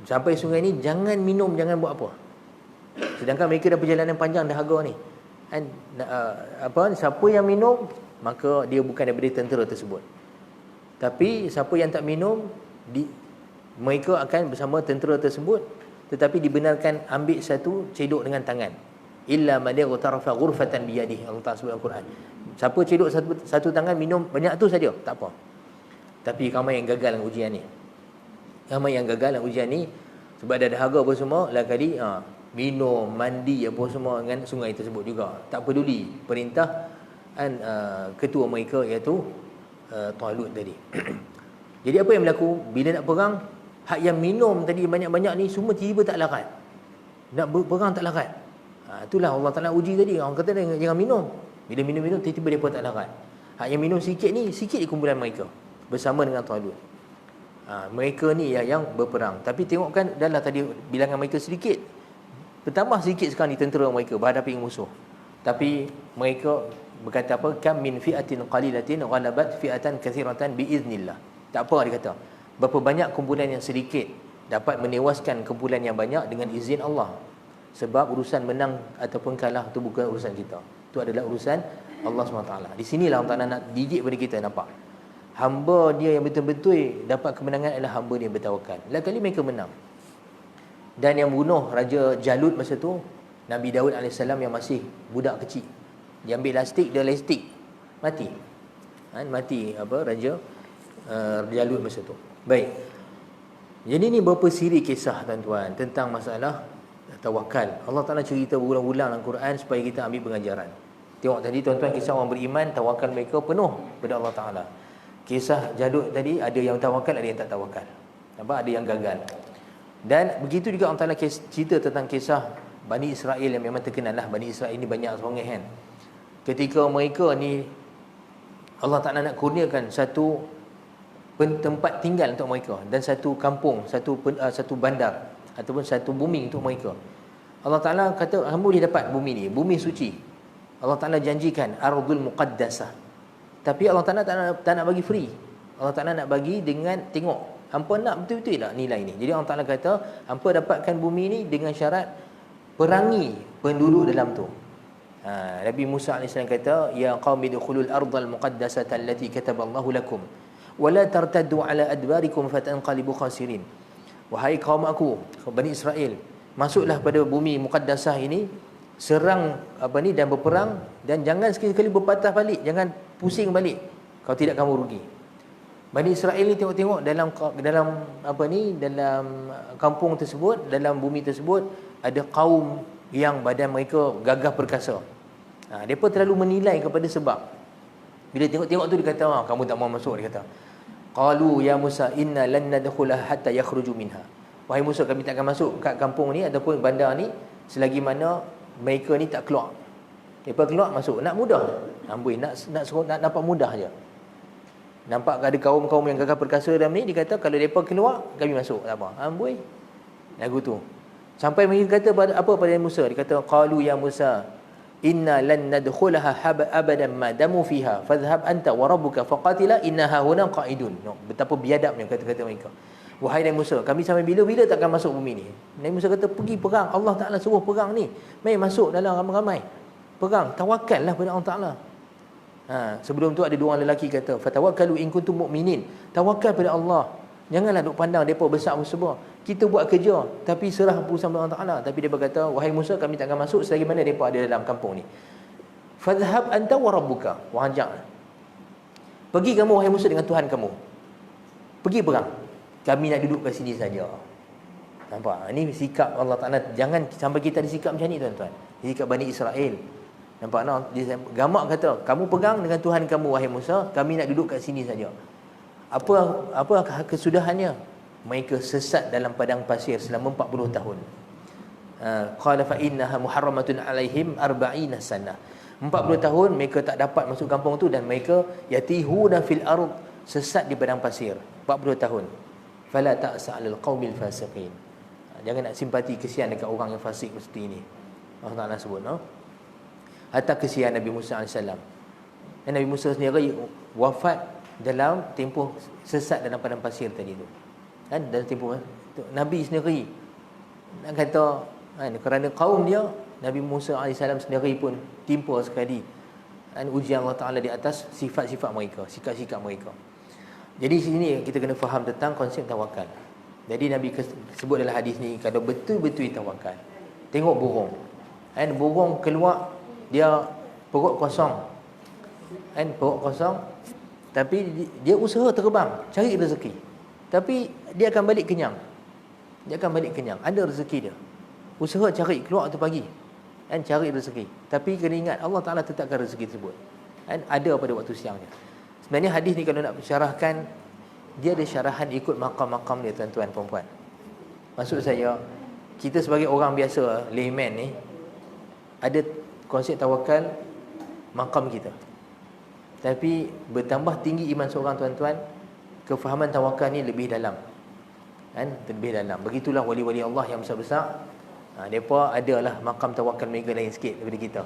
Sampai sungai ni jangan minum, jangan buat apa. Sedangkan mereka dah perjalanan panjang, dah dahaga ni. Dan siapa yang minum, maka dia bukan daripada tentera tersebut. Tapi siapa yang tak minum, mereka akan bersama tentera tersebut, tetapi dibenarkan ambil satu cedok dengan tangan. Illa man yaghtarafa ghurfatan biyadihi, Allah Ta'ala sebut dalam Quran. Siapa cedok satu tangan minum banyak tu saja, tak apa. Tapi ramai yang gagal dalam ujian ni. Ramai yang gagal dalam ujian ni sebab dah dahaga apa semua, lah kali minum, mandi apa semua dengan sungai tersebut juga. Tak peduli perintah ketua mereka, iaitu Talut tadi. Jadi apa yang berlaku bila nak perang, hak yang minum tadi banyak-banyak ni semua tiba-tiba tak larat. Nak berperang tak larat. Itulah Allah Ta'ala uji tadi. Orang kata jangan minum. Bila minum-minum tiba-tiba mereka tak larat. Hak yang minum sikit ni, sikit di kumpulan mereka bersama dengan Talut. Mereka ni yang berperang. Tapi tengok kan, dah lah tadi bilangan mereka sedikit, bertambah sedikit sekarang di tentera mereka berhadapan dengan musuh. Tapi mereka berkata apa? Kam min fi'atin qalilatin ghalabat fi'atan katsiratan biiznillah. Tak apa dia kata. Berapa banyak kumpulan yang sedikit dapat menewaskan kumpulan yang banyak dengan izin Allah. Sebab urusan menang ataupun kalah itu bukan urusan kita. Itu adalah urusan Allah SWT. Di sinilah Allah Ta'ala nak didik pada kita, nampak. Hamba dia yang betul-betul dapat kemenangan adalah hamba dia yang bertawakal. Lain kali mereka menang. Dan yang bunuh Raja Jalut masa tu, Nabi Daud AS yang masih budak kecil. Dia ambil lastik, dia lastik, mati. Mati Raja Jalut masa tu. Baik. Jadi ni beberapa siri kisah tuan-tuan tentang masalah tawakal. Allah Ta'ala cerita berulang-ulang dalam Quran supaya kita ambil pengajaran. Tengok tadi tuan-tuan, kisah orang beriman, tawakal mereka penuh pada Allah Ta'ala. Kisah Jalut tadi, ada yang tawakal, ada yang tak tawakal. Ada yang gagal. Dan begitu juga Allah Ta'ala cerita tentang kisah Bani Israel yang memang terkenal lah. Bani Israel ni banyak seorang kan. Ketika mereka ni, Allah Ta'ala nak kurniakan satu tempat tinggal untuk mereka, dan satu kampung, satu bandar ataupun satu bumi untuk mereka. Allah Ta'ala kata, hamba boleh dapat bumi ni, bumi suci. Allah Ta'ala janjikan ardul muqaddasah. Tapi Allah Ta'ala tak nak bagi free. Allah Ta'ala nak bagi dengan tengok hampa nak betul-betul tak nilai ni. Jadi Allah Ta'ala kata, hampa dapatkan bumi ni dengan syarat perangi penduduk dalam tu. Nabi Musa AS kata, ya qaumi dukhulul ardal muqaddasata allati kataballahu lakum wa la tartaddu ala adbarikum fatanqalibu khasirin. Wahai kaum aku, Bani Israel, masuklah pada bumi muqaddasah ini, serang dan berperang, dan jangan sekali-kali berpatah balik, jangan pusing balik, kalau tidak kamu rugi. Bani Israel ni tengok-tengok dalam kampung tersebut, dalam bumi tersebut ada kaum yang badan mereka gagah perkasa. Mereka terlalu menilai kepada sebab. Bila tengok-tengok tu dia kata, kamu tak mau masuk, dia kata. Qalu ya Musa inna lan nadkhulaha hatta yakhruju minha. Wahai Musa, kami tak akan masuk kat kampung ni ataupun bandar ni selagi mana mereka ni tak keluar. Mereka keluar masuk, nak mudah. Amboi, nak nampak mudah je. Nampak ada kaum-kaum yang gagah perkasa dalam ni, dia kata kalau mereka keluar, kami masuk, tak apa. Amboi. Lagu tu. Sampai mereka kata pada Musa, dia kata qalu ya Musa inna lan nadkhulaha abadan ma damu fiha fadhhab anta wa rabbuka faqatila innaha huna qa'idun. Betapa biadabnya kata-kata mereka. Wahai Nabi Musa, kami sampai bila-bila takkan masuk bumi ni. Nabi Musa kata, pergi perang. Allah Ta'ala suruh perang ni. Mari masuk dalam ramai-ramai. Perang. Tawakallah pada Allah Ta'ala. Sebelum tu ada dua orang lelaki kata, fatawakkalu in kuntum mu'minin. Tawakal pada Allah. Janganlah duk pandang depa besar semua. Kita buat kerja tapi serah urusan Allah Ta'ala. Tapi dia berkata, wahai Musa, kami takkan masuk selagi mana depa ada dalam kampung ni. Fadhhab anta wa rabbuka. Wahajak. Pergi kamu wahai Musa dengan Tuhan kamu. Pergi perang. Kami nak duduk kat sini saja. Nampak? Ini sikap Allah Ta'ala. Jangan sampai kita ada sikap macam ni tuan-tuan. Sikap Bani Israel. Nampak tak? Dia gamak kata, kamu pegang dengan Tuhan kamu wahai Musa, kami nak duduk kat sini saja. Apa kesudahannya? Mereka sesat dalam padang pasir selama 40 tahun. Qala fa innaha muharramatun alaihim 40 sanah. 40 tahun mereka tak dapat masuk kampung tu, dan mereka yatihuna fil ard, sesat di padang pasir 40 tahun. Fala ta'sa 'alal qaumil fasiqin. Jangan nak simpati, kesian dekat orang yang fasik seperti ini. Allah Ta'ala sebut, Hatta kesian Nabi Musa AS. Dan Nabi Musa sendiri wafat dalam tempoh sesat dalam padang pasir tadi tu. Kan dalam tempoh Nabi sendiri nak kata kerana kaum dia, Nabi Musa AS sendiri pun timpa sekali ujian Allah Ta'ala di atas sifat-sifat mereka, sikap-sikap mereka. Jadi sini kita kena faham tentang konsep tawakal. Jadi Nabi sebut dalam hadis ni, kalau betul-betul tawakal, tengok burung, burung keluar, dia perut kosong, perut kosong, tapi dia usaha terbang cari rezeki, tapi dia akan balik kenyang. Dia akan balik kenyang, ada rezeki dia. Usaha cari keluar tu pagi, cari rezeki, tapi kena ingat Allah Ta'ala tetapkan rezeki tersebut, ada pada waktu siangnya. Sebenarnya hadis ni kalau nak syarahkan, dia ada syarahan ikut makam-makam dia, tuan-tuan perempuan. Maksud saya, kita sebagai orang biasa, layman ni, ada konsep tawakal makam kita. Tapi bertambah tinggi iman seorang, tuan-tuan, kefahaman tawakal ni lebih dalam, lebih dalam. Begitulah wali-wali Allah yang besar-besar, mereka adalah makam tawakal mereka lain sikit daripada kita.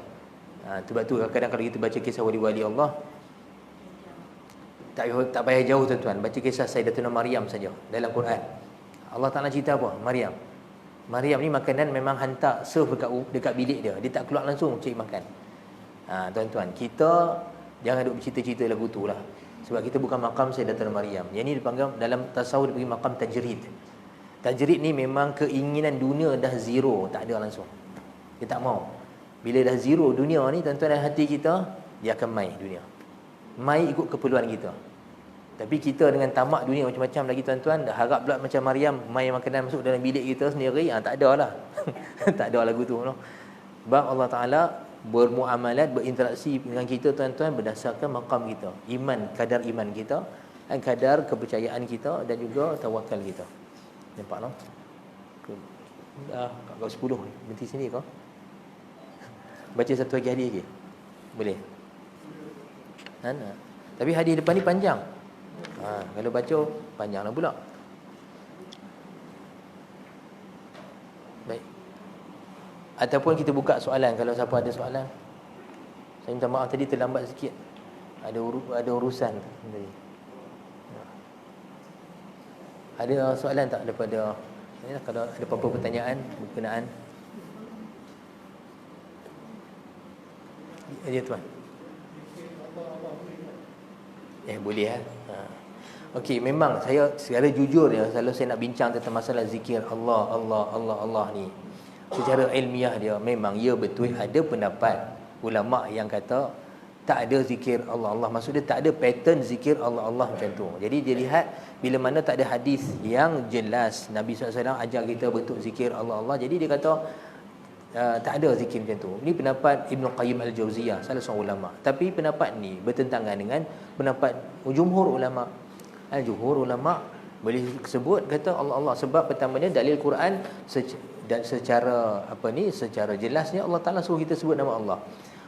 Sebab tu kadang-kadang kalau kita baca kisah wali-wali Allah, tak payah jauh, tuan-tuan. Baca kisah Sayyidatuna Maryam saja dalam Quran. Allah Ta'ala cerita apa? Maryam ni makanan memang hantar serve dekat bilik dia. Dia tak keluar langsung cari makan. Tuan-tuan, kita jangan duk bercerita-cerita lagu tu lah. Sebab kita bukan makam Sayyidatuna Maryam. Yang ni dipanggil dalam tasawuf, dipanggil makam tajrid. Tajrid ni memang keinginan dunia dah zero, tak ada langsung. Dia tak mau. Bila dah zero dunia ni, tuan-tuan, dalam hati kita, dia akan mai dunia. Mai ikut keperluan kita. Tapi kita dengan tamak dunia macam-macam lagi, tuan-tuan, dah harap pula macam Maryam, mai makanan masuk dalam bilik kita sendiri, tak ada lah. Tak ada lagu tu, no? Sebab Allah Ta'ala bermuamalat, berinteraksi dengan kita, tuan-tuan, berdasarkan makam kita, iman, kadar iman kita, dan kadar kepercayaan kita, dan juga tawakal kita. Nampak, no? Dah kat 10, berhenti sini kau. Baca satu lagi hadis lagi, boleh? Tapi hadis depan ni panjang. Kalau baca panjanglah pula. Baik. Ataupun kita buka soalan, kalau siapa ada soalan. Saya minta maaf tadi terlambat sikit. Ada urusan tadi. Ada soalan tak daripada kalau ada apa-apa pertanyaan berkenaan? Ya, tuan. Boleh Okey, memang saya secara jujur ya, selalu saya nak bincang tentang masalah zikir Allah ni. Secara ilmiah dia memang betul ada pendapat ulama yang kata tak ada zikir Allah. Maksud dia tak ada pattern zikir Allah macam tu. Jadi dia lihat bila mana tak ada hadis yang jelas Nabi SAW ajar kita bentuk zikir Allah. Jadi dia kata tak ada zikir macam tu. Ini pendapat Ibn Qayyim Al-Jauziyah, salah seorang ulama. Tapi pendapat ni bertentangan dengan pendapat jumhur ulama. Jumhur ulama boleh sebut kata Allah. Sebab pertamanya dalil Quran secara secara jelasnya Allah Ta'ala suruh kita sebut nama Allah.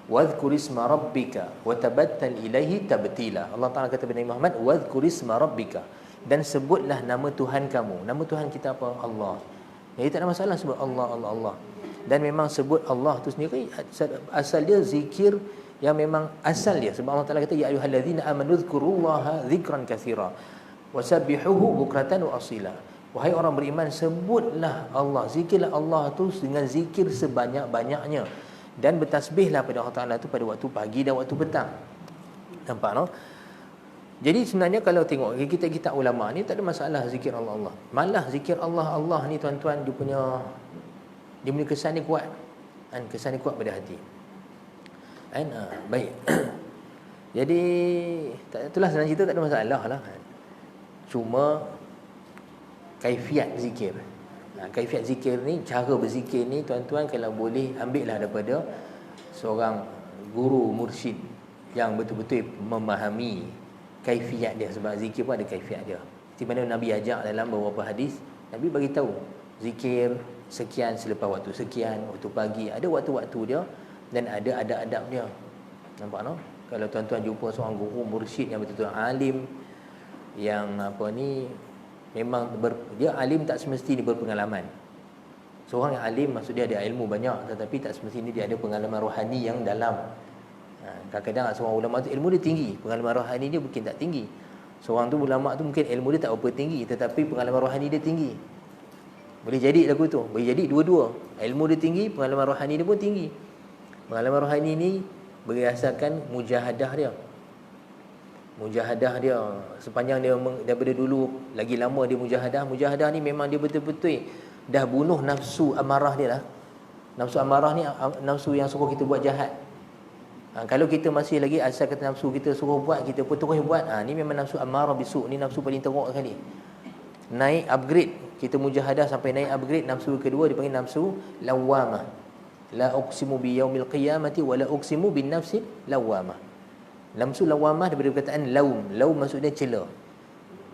Wadhkurisma rabbika wa tabattal ilaihi tabtila. Allah Ta'ala kata kepada Nabi Muhammad, wadhkurisma rabbika, dan sebutlah nama Tuhan kamu. Nama Tuhan kita apa? Allah. Jadi tak ada masalah sebut Allah. Dan memang sebut Allah tu sendiri asal dia zikir yang memang asal dia. Sebab Allah Ta'ala kata, ya ayyuhallazina amanu dzkurullaha dzikran katsira wasabbihuhu bukratan wa asila. Wahai orang beriman, sebutlah Allah, zikirlah Allah tu dengan zikir sebanyak-banyaknya, dan bertasbihlah pada Allah Ta'ala tu pada waktu pagi dan waktu petang. Nampak, no? Jadi sebenarnya kalau tengok kitab-kitab ulama ni tak ada masalah zikir Allah. Malah zikir Allah ni, tuan-tuan, dia punya kesan ni kuat. Kesan ni kuat pada hati. Baik. Jadi itulah senang cerita, tak ada masalah lah. Cuma kaifiat zikir. Kaifiat zikir ni, cara berzikir ni, tuan-tuan, kalau boleh ambillah daripada seorang guru mursyid yang betul-betul memahami kaifiat dia. Sebab zikir pun ada kaifiat dia. Seperti mana Nabi ajak dalam beberapa hadis, Nabi bagi tahu zikir sekian selepas waktu sekian, waktu pagi, ada waktu-waktu dia dan ada adab-adab dia. Nampak, no? Kalau tuan-tuan jumpa seorang guru mursyid yang betul-betul alim, yang memang dia alim tak semestinya berpengalaman. Seorang yang alim maksud dia ada ilmu banyak, tetapi tak semestinya dia ada pengalaman rohani yang dalam. Kadang-kadang seorang ulama tu ilmu dia tinggi, pengalaman rohani dia mungkin tak tinggi. Seorang tu ulama tu mungkin ilmu dia tak berapa tinggi, tetapi pengalaman rohani dia tinggi. Boleh jadi lagu tu, boleh jadi dua-dua. Ilmu dia tinggi, pengalaman rohani dia pun tinggi. Pengalaman rohani ni berdasarkan mujahadah dia. Mujahadah dia sepanjang dia daripada dulu lagi lama dia mujahadah. Mujahadah ni memang dia betul-betul dah bunuh nafsu amarah dia lah. Nafsu amarah ni nafsu yang suruh kita buat jahat. Kalau kita masih lagi asal kata nafsu kita suruh buat, kita pun terus buat, ni memang nafsu amarah bisu, ni nafsu paling teruk sekali. Naik upgrade, kita mujahadah sampai naik upgrade, nafsu kedua dipanggil nafsu lawamah. La uqsimu bi yaumil qiyamati wa la uqsimu bin nafsi lawamah. Nafsu lawamah daripada perkataan laum. Laum maksudnya cela.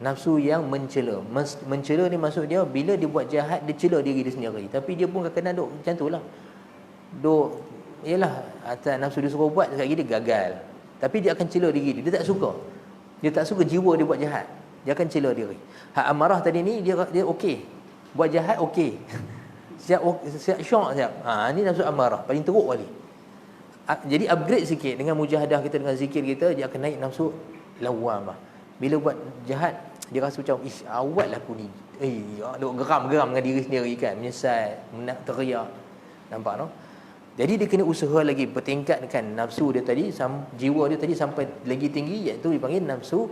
Nafsu yang mencela. Mencela ni maksud dia bila dia buat jahat, dia cela diri dia sendiri. Tapi dia pun kadang-kadang duk macam tu lah. Duk, yalah, atas nafsu dia suruh buat, sekali dia gagal. Tapi dia akan cela diri dia. Dia tak suka. Dia tak suka jiwa dia buat jahat. Dia akan cela diri. Hak amarah tadi ni, dia okey. Buat jahat okey. Siap syok siap. Ni nafsu amarah. Paling teruk kali. Jadi upgrade sikit dengan mujahadah kita, dengan zikir kita, dia akan naik nafsu lawamah. Bila buat jahat, dia rasa macam awal lah aku ni. Duk geram-geram dengan diri sendiri kan, menyesal, nak teriak. Nampak no? Jadi dia kena usaha lagi bertingkatkan nafsu dia tadi, jiwa dia tadi sampai lagi tinggi, iaitu dipanggil nafsu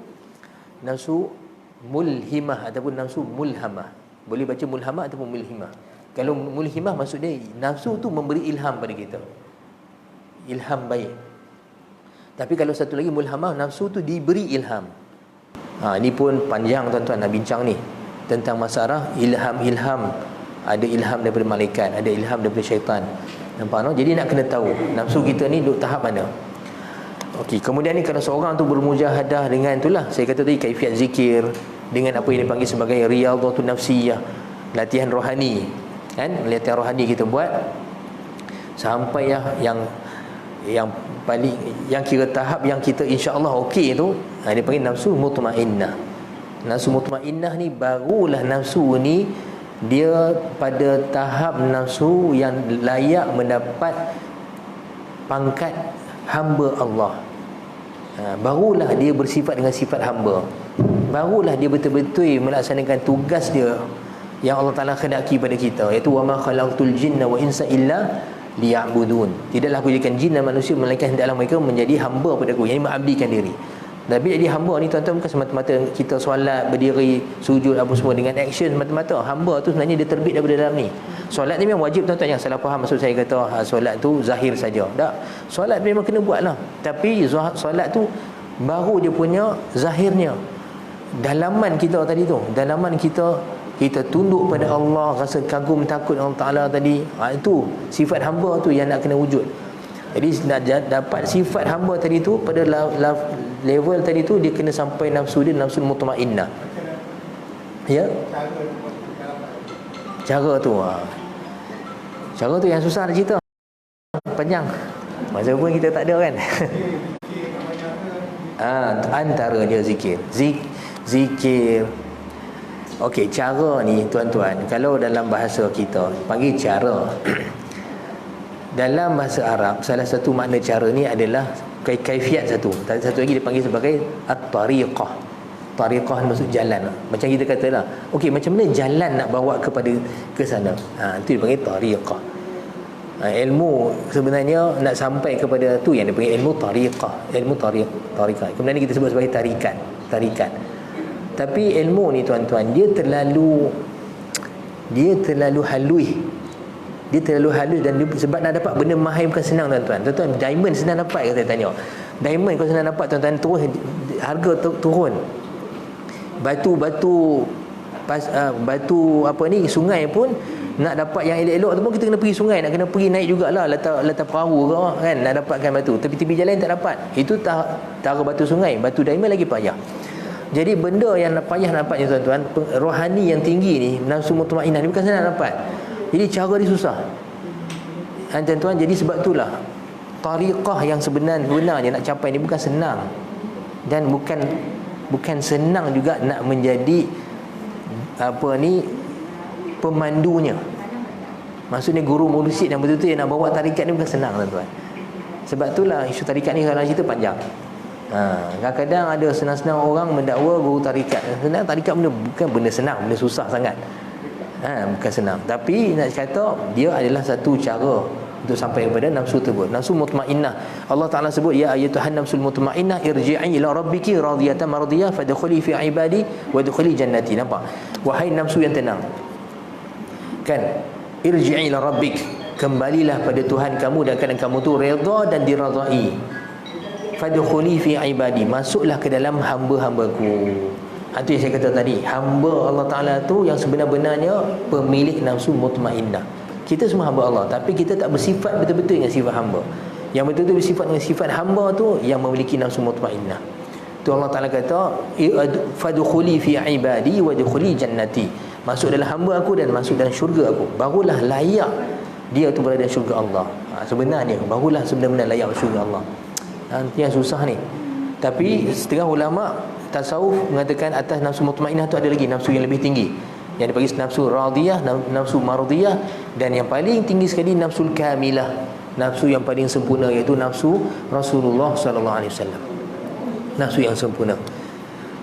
mulhimah ataupun nafsu mulhamah. Boleh baca mulhamah ataupun mulhimah. Kalau mulhimah maksud dia nafsu tu memberi ilham pada kita. Ilham baik. Tapi kalau satu lagi mulhamah, nafsu tu diberi ilham. Ini pun panjang tuan-tuan nak bincang ni tentang masalah ilham. Ada ilham daripada malaikat, ada ilham daripada syaitan. Nampak no? Jadi nak kena tahu nafsu kita ni duduk tahap mana. Okey, kemudian ni kalau seorang tu bermujahadah dengan itulah, saya kata tadi kaifiat zikir, dengan apa yang dipanggil sebagai riyadhatun nafsiyah, latihan rohani. Kan? Latihan rohani kita buat sampai yang paling, yang kira tahap yang kita insya-Allah okey tu, dia panggil nafsu mutmainnah. Nafsu mutmainnah ni barulah nafsu ni dia pada tahap nafsu yang layak mendapat pangkat hamba Allah. Barulah dia bersifat dengan sifat hamba. Barulah dia betul-betul melaksanakan tugas dia yang Allah Ta'ala khendaki pada kita, iaitu wa ma khalaqtul jinna wa insa illa liya'budun. Tidaklah aku jadikan jin dan manusia melainkan hendaklah mereka menjadi hamba pada aku, yang mengabdikan diri. Tapi jadi hamba ni tuan-tuan bukan semata-mata kita solat, berdiri, sujud apa semua dengan action semata-mata. Hamba tu sebenarnya dia terbit daripada dalam ni. Solat ni memang wajib tuan-tuan, yang salah faham maksud saya kata solat tu zahir saja. Tak. Solat memang kena buat lah. Tapi solat tu baru dia punya zahirnya. Dalaman kita tadi tu, dalaman kita tunduk pada Allah, rasa kagum takut Allah Ta'ala tadi, itu sifat hamba tu yang nak kena wujud. Jadi nak dapat sifat hamba tadi tu pada level tadi tu, dia kena sampai nafsu dia nafsu mutmainnah. Ya, cara tu yang susah nak cerita, panjang, masa pun kita tak ada kan. Antaranya zikir. Okey, cara ni tuan-tuan, kalau dalam bahasa kita panggil cara. Dalam bahasa Arab, salah satu makna cara ni adalah kaifiat satu. Satu lagi dipanggil sebagai at-tariqah. Tariqah maksud jalan. Macam kita katalah, okey, macam mana jalan nak bawa ke sana. Itu dipanggil tariqah. Ilmu sebenarnya nak sampai kepada tu yang dipanggil ilmu tariqah. Ilmu tariqah. Kemudian kita sebut sebagai tarikat. Tapi ilmu ni tuan-tuan, dia terlalu halus. Dia terlalu halus, dan sebab nak dapat benda mahal bukan senang tuan-tuan. Tuan-tuan, diamond senang dapat ke saya tanya? Diamond kalau senang dapat tuan-tuan, terus harga turun. Batu apa ni, sungai pun nak dapat yang elok-elok tu pun kita kena pergi sungai, nak kena pergi naik jugalah, letak perahu ke kan, nak dapatkan batu. Tepi-tepi jalan tak dapat. Itu tara batu sungai, batu diamond lagi payah. Jadi benda yang payah nak dapatnya tuan-tuan, rohani yang tinggi ni, nafsu mutmainnah ni bukan senang dapat. Jadi cara dia susah. Tuan-tuan, jadi sebab itulah tariqah yang sebenarnya nak capai ni bukan senang. Dan bukan senang juga nak menjadi pemandunya. Maksudnya guru mursyid yang betul-betul yang nak bawa tarikat ni bukan senang tuan-tuan. Sebab itulah isu tarikat ni kalau cerita panjang. Kadang-kadang ada senang-senang orang mendakwa guru tarikat. Sebenarnya tarikat bukan benda senang, benda susah sangat. Bukan senang. Tapi nak kata dia adalah satu cara untuk sampai kepada nafsu tersebut, nafsu mutmainnah. Allah Ta'ala sebut, ya ayyatuhan nafsul mutmainnah irji'i ila rabbiki radiyatan mardiyah fadkhuli fi ibadi wadkhuli jannati. Nampak? Wahai nafsu yang tenang, kan, irji'i ila rabbik, kembalilah pada Tuhan kamu dan keadaan kamu tu redha dan diradai. Fadkhuli fi ibadi, masuklah ke dalam hamba-hambaku. Itu yang saya kata tadi, hamba Allah Ta'ala tu yang sebenar-benarnya pemilik nafsu mutmainnah. Kita semua hamba Allah, tapi kita tak bersifat betul-betul dengan sifat hamba. Yang betul-betul bersifat dengan sifat hamba tu yang memiliki nafsu mutmainnah. Tu Allah Ta'ala kata, fadkhuli fi ibadi wadkhuli jannati, masuk dalam hamba aku dan masuk dalam syurga aku. Barulah layak dia tu berada dalam syurga Allah. Sebenarnya barulah sebenar-benar layak syurga Allah. Nanti yang susah ni. Tapi setengah ulama tasawuf mengatakan atas nafsu mutmainnah tu ada lagi nafsu yang lebih tinggi, yang dipanggil nafsu radiyah, nafsu mardiyah, dan yang paling tinggi sekali nafsul kamilah, nafsu yang paling sempurna, iaitu nafsu Rasulullah sallallahu alaihi wasallam, nafsu yang sempurna.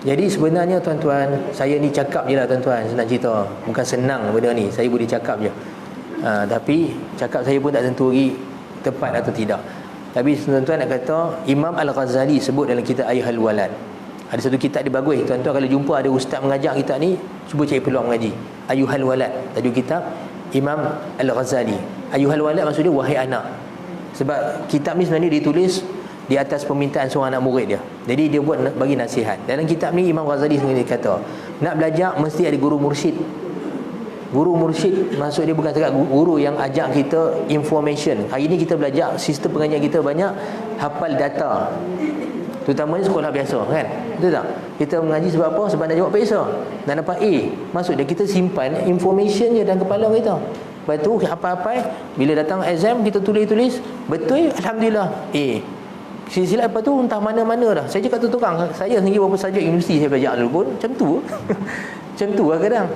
Jadi sebenarnya tuan-tuan, saya ni cakap je lah tuan-tuan, saya nak cerita, bukan senang benda ni, saya boleh cakap je. Tapi cakap saya pun tak tentu lagi tepat atau tidak. Tapi tuan-tuan nak kata, Imam Al-Ghazali sebut dalam kitab Ayyuhal Walad, ada satu kitab dia bagus tuan-tuan, kalau jumpa ada ustaz mengajar kitab ni, cuba cari peluang mengaji. Ayyuhal Walad, tajuk kitab Imam Al-Ghazali. Ayyuhal Walad maksudnya wahai anak. Sebab kitab ni sebenarnya ditulis di atas permintaan seorang anak murid dia. Jadi dia buat bagi nasihat. Dalam kitab ni Imam Ghazali sendiri kata, nak belajar mesti ada guru mursyid. Guru mursyid maksud dia bukan sekadar guru yang ajak kita information. Hari ni kita belajar, sistem pengajian kita banyak hafal data, terutamanya sekolah biasa, kan? Betul tak? Kita mengaji sebab apa? Sebab nak jawab PSA, nak dapat A. Maksud dia kita simpan information je dalam kepala kita. Lepas tu apa-apa, bila datang exam kita tulis-tulis, betul, alhamdulillah A. Silap lepas tu entah mana-mana dah. Saya cakap tu terang, saya sendiri beberapa subjek universiti saya belajar dulu pun macam tu. Macam tu lah kadang.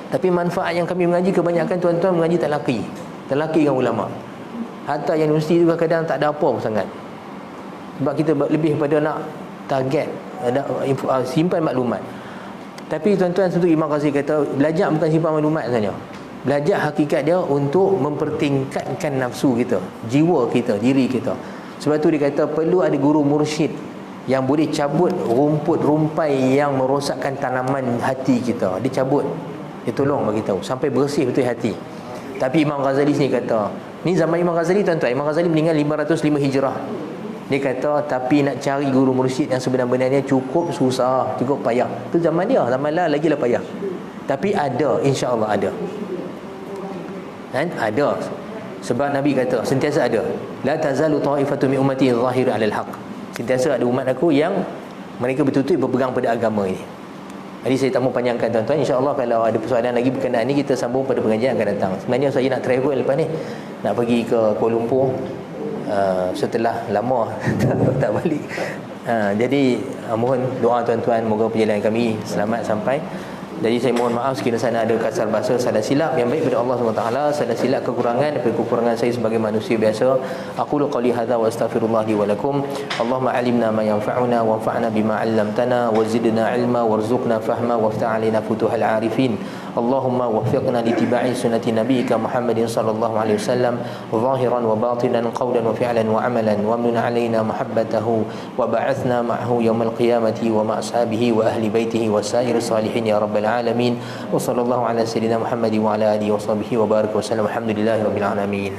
Tapi manfaat yang kami mengaji, kebanyakan tuan-tuan mengaji talaqi dengan ulama. Hatta yang universiti juga kadang tak ada apa pun sangat. Sebab kita lebih pada nak target, simpan maklumat. Tapi tuan-tuan, tentu Imam Ghazali kata, belajar bukan simpan maklumat saja. Belajar hakikat dia untuk mempertingkatkan nafsu kita, jiwa kita, diri kita. Sebab tu dia kata perlu ada guru mursyid yang boleh cabut rumput rumpai yang merosakkan tanaman hati kita. Dia cabut, dia tolong bagi tahu sampai bersih betul hati. Tapi Imam Ghazali sini kata, ni zaman Imam Ghazali tuan-tuan, Imam Ghazali meninggal 505 Hijrah. Dia kata, tapi nak cari guru mursyid yang sebenar-benarnya cukup susah, cukup payah. Itu zaman dia, zaman lah lagi lah payah. Tapi ada, insya-Allah ada. Dan ada. Sebab Nabi kata, sentiasa ada. La tazalu ta'ifatu min ummati zahir 'alal haqq. Sentiasa ada umat aku yang mereka betul-betul berpegang pada agama ini. Jadi saya tak mau panjangkan tuan-tuan. InsyaAllah kalau ada persoalan lagi berkenaan ni, kita sambung pada pengajian akan datang. Sebenarnya saya nak travel lepas ni, nak pergi ke Kuala Lumpur setelah lama tak balik. Jadi mohon doa tuan-tuan, moga perjalanan kami selamat sampai. Jadi saya mohon maaf sekiranya ada kasar bahasa, salah silap. Yang baik pada Allah SWT, salah silap kekurangan daripada kekurangan saya sebagai manusia biasa. Aqulu qali hadza wa astaghfirullah li wa lakum. Allahumma alimna ma yanfa'una wanfa'na bima 'allamtana wa zidna 'ilma warzuqna fahma waftah 'alaina futuhal 'arifin. Allahumma waffiqna li ittiba'i sunnati nabiyyika Muhammadin sallallahu alaihi wasallam zahiran wa batinan, qawlan wa fi'lan wa 'amalan, wa amnun 'alaina mahabbatahu wa ba'athna ma'ahu yawmal qiyamati wa ma ashabihi wa ahli baitihi wa sa'ir salihin ya rabbal alamin. Wa sallallahu ala sayyidina Muhammad wa ala alihi wa sahbihi wa baraka wa sallam. Alhamdulillahirabbil alamin.